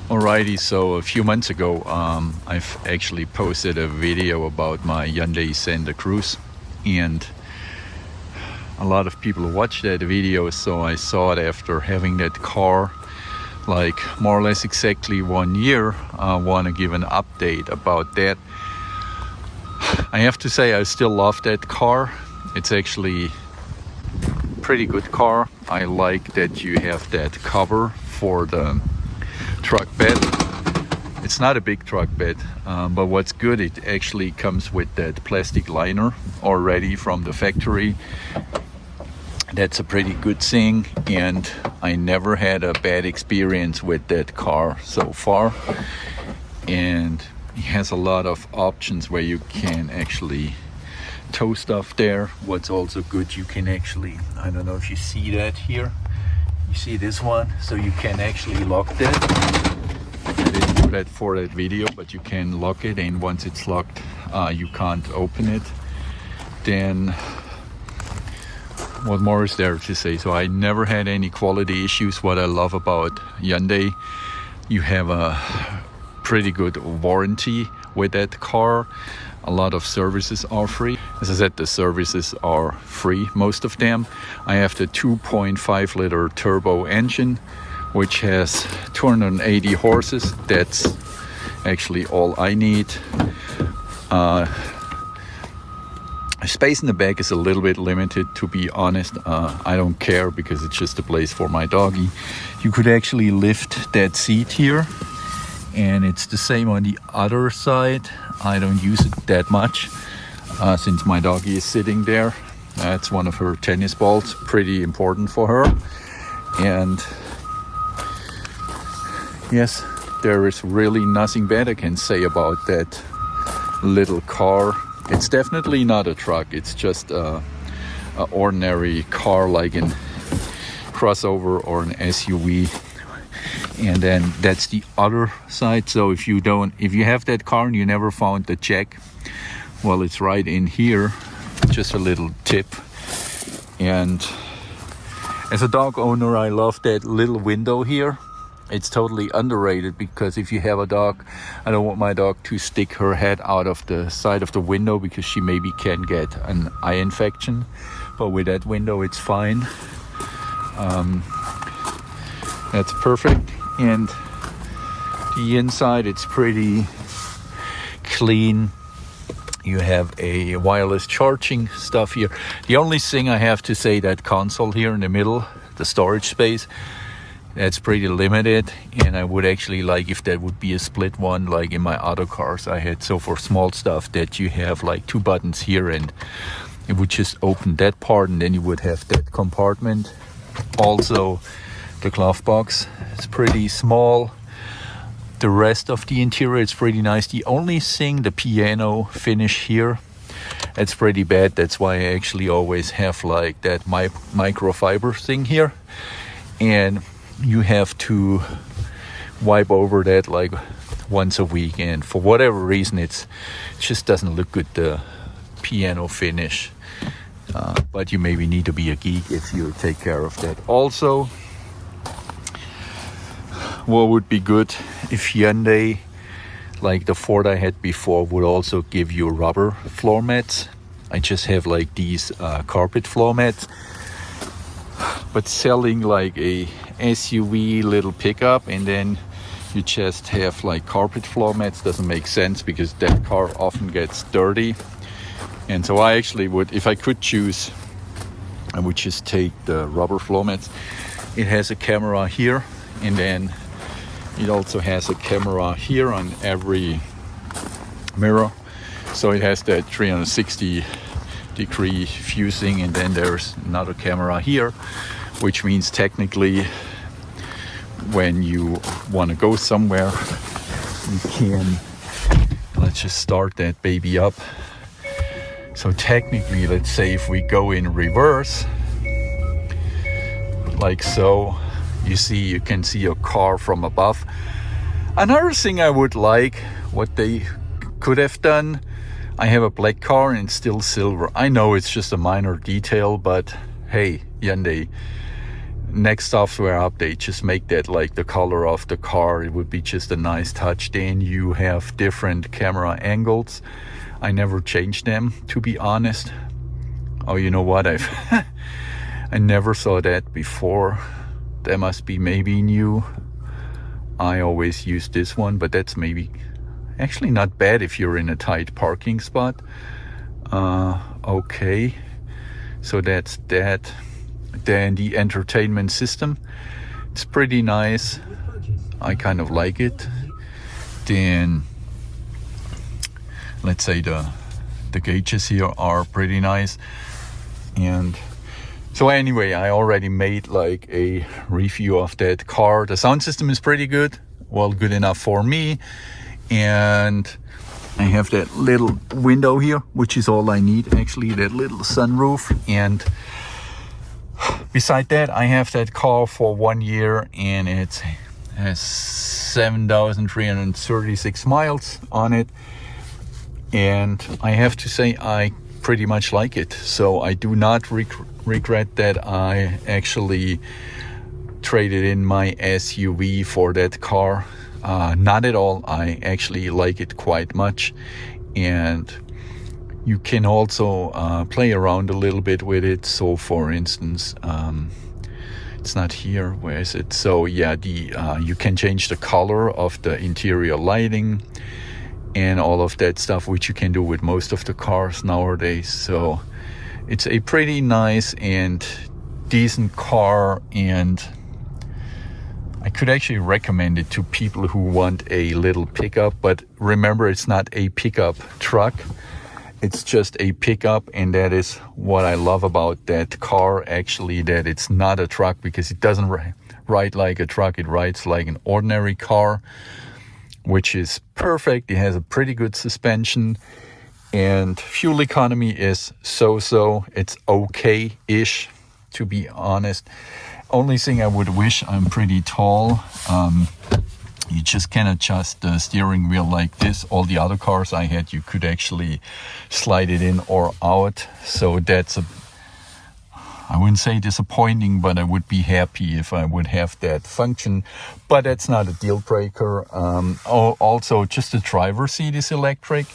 Alrighty, so a few months ago, I've actually posted a video about my Hyundai Santa Cruz, and a lot of people watched that video, so I saw it after having that car like more or less exactly 1 year. I want to give an update about that. I have to say I still love that car. It's actually a pretty good car. I like that you have that cover for the truck bed. It's not a big truck bed, but what's good, it actually comes with that plastic liner already from the factory. That's a pretty good thing, and I never had a bad experience with that car so far. And it has a lot of options where you can actually tow stuff there. What's also good, you can actually, I don't know if you see that here, you see this one, so you can actually lock that. I didn't do that for that video, but you can lock it, and once it's locked, you can't open it. Then what more is there to say? So I never had any quality issues. What I love about Hyundai, you have a pretty good warranty with that car. A lot of services are free. As I said, the services are free, most of them. I have the 2.5 liter turbo engine, which has 280 horses. That's actually all I need. Space in the back is a little bit limited, to be honest. I don't care because it's just a place for my doggy. You could actually lift that seat here, and it's the same on the other side. I don't use it that much since my doggy is sitting there. That's one of her tennis balls, pretty important for her. And yes, there is really nothing bad I can say about that little car. It's definitely not a truck. It's just a ordinary car, like a crossover or an SUV. And then that's the other side. So if you have that car and you never found the jack, well, it's right in here. Just a little tip. And as a dog owner, I love that little window here. It's totally underrated, because if you have a dog, I don't want my dog to stick her head out of the side of the window, because she maybe can get an eye infection. But with that window, it's fine. That's perfect. And the inside, it's pretty clean. You have a wireless charging stuff here. The only thing I have to say, that console here in the middle, the storage space, that's pretty limited, and I would actually like if that would be a split one, like in my other cars I had. So for small stuff, that you have like 2 buttons here, and it would just open that part, and then you would have that compartment. Also, the glove box is pretty small. The rest of the interior is pretty nice. The only thing, the piano finish here, it's pretty bad. That's why I actually always have like that microfiber thing here, and you have to wipe over that like once a week, and for whatever reason it just doesn't look good, the piano finish. But you maybe need to be a geek if you take care of that. Also, what would be good if Hyundai, like the Ford I had before, would also give you rubber floor mats. I just have like these carpet floor mats, but selling like a SUV little pickup and then you just have like carpet floor mats doesn't make sense, because that car often gets dirty. And so I actually would, if I could choose, I would just take the rubber floor mats. It has a camera here, and then it also has a camera here on every mirror. So it has that 360 degree fusing, and then there's another camera here, which means technically when you want to go somewhere, you can, let's just start that baby up. So technically, let's say if we go in reverse, like so, you can see your car from above. Another thing I would like, what they could have done, I have a black car and it's still silver. I know it's just a minor detail, but hey, Hyundai, next software update, just make that like the color of the car. It would be just a nice touch. Then you have different camera angles. I never changed them, to be honest. Oh, you know what? I never saw that before. That must be maybe new. I always use this one, but that's maybe actually not bad if you're in a tight parking spot. Okay, so that's that. Then the entertainment system, it's pretty nice. I kind of like it. Then let's say the gauges here are pretty nice. And so anyway, I already made like a review of that car. The sound system is pretty good, well, good enough for me. And I have that little window here, which is all I need, actually, that little sunroof. And beside that, I have that car for 1 year, and it has 7,336 miles on it. And I have to say, I pretty much like it. So I do not regret that I actually traded in my SUV for that car. Not at all. I actually like it quite much. And you can also play around a little bit with it. So for instance, it's not here. Where is it? So yeah, you can change the color of the interior lighting and all of that stuff, which you can do with most of the cars nowadays. So it's a pretty nice and decent car, and I could actually recommend it to people who want a little pickup. But remember, it's not a pickup truck. It's just a pickup, and that is what I love about that car, actually, that it's not a truck, because it doesn't ride like a truck. It rides like an ordinary car, which is perfect. It has a pretty good suspension, and fuel economy is so-so. It's okay-ish, to be honest. Only thing I would wish, I'm pretty tall. You just can adjust the steering wheel like this. All the other cars I had, you could actually slide it in or out. So that's I wouldn't say disappointing, but I would be happy if I would have that function. But that's not a deal breaker. Also, just the driver's seat is electric.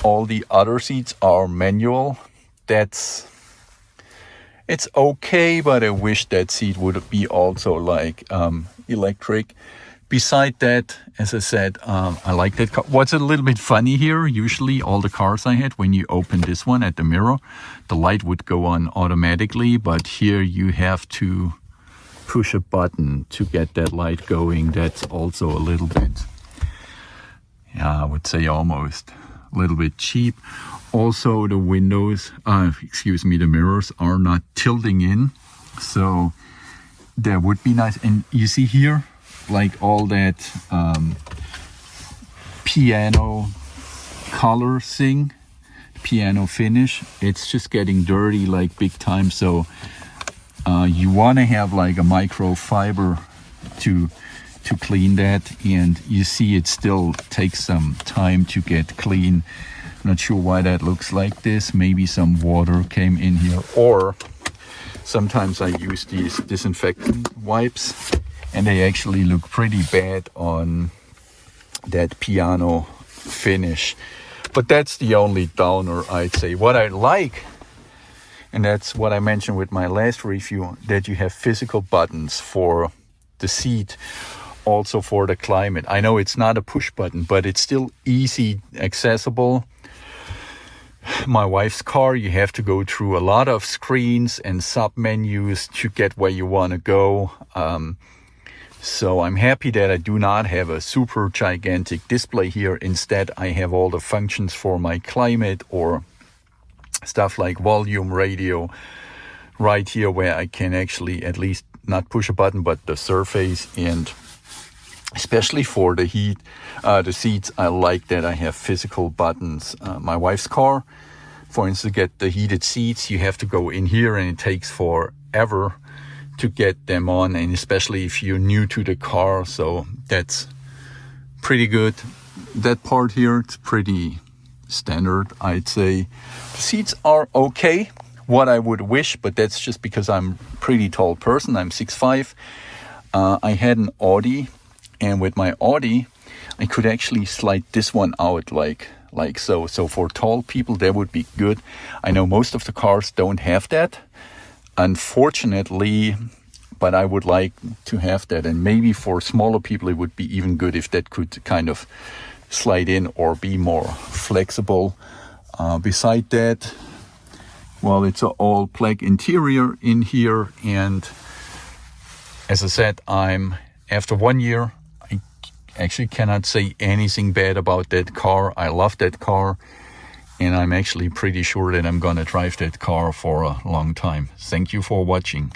All the other seats are manual. It's okay, but I wish that seat would be also like electric. Beside that, as I said, I like that car. What's a little bit funny here, usually all the cars I had, when you open this one at the mirror, the light would go on automatically, but here you have to push a button to get that light going. That's also a little bit, yeah, I would say almost a little bit cheap. Also, the windows, the mirrors are not tilting in, so that would be nice. And you see here, like all that piano color thing, piano finish, it's just getting dirty like big time. So you want to have like a microfiber to clean that, and you see it still takes some time to get clean. Not sure why that looks like this. Maybe some water came in here, or sometimes I use these disinfectant wipes, and they actually look pretty bad on that piano finish. But that's the only downer, I'd say. What I like, and that's what I mentioned with my last review, that you have physical buttons for the seat, also for the climate. I know it's not a push button, but it's still easy accessible. My wife's car, you have to go through a lot of screens and sub-menus to get where you want to go. So I'm happy that I do not have a super gigantic display here. Instead, I have all the functions for my climate or stuff like volume, radio, right here, where I can actually at least not push a button, but the surface. And especially for the heat, the seats, I like that I have physical buttons. My wife's car, for instance, to get the heated seats, you have to go in here, and it takes forever to get them on, and especially if you're new to the car. So that's pretty good. That part here, it's pretty standard, I'd say. The seats are okay. what I would wish, but that's just because I'm a pretty tall person. I'm 6'5". I had an Audi, and with my Audi, I could actually slide this one out like so. So for tall people, that would be good. I know most of the cars don't have that, unfortunately, but I would like to have that. And maybe for smaller people, it would be even good if that could kind of slide in or be more flexible. Beside that, well, it's an all black interior in here. And as I said, after 1 year, I actually cannot say anything bad about that car. I love that car. And I'm actually pretty sure that I'm going to drive that car for a long time. Thank you for watching.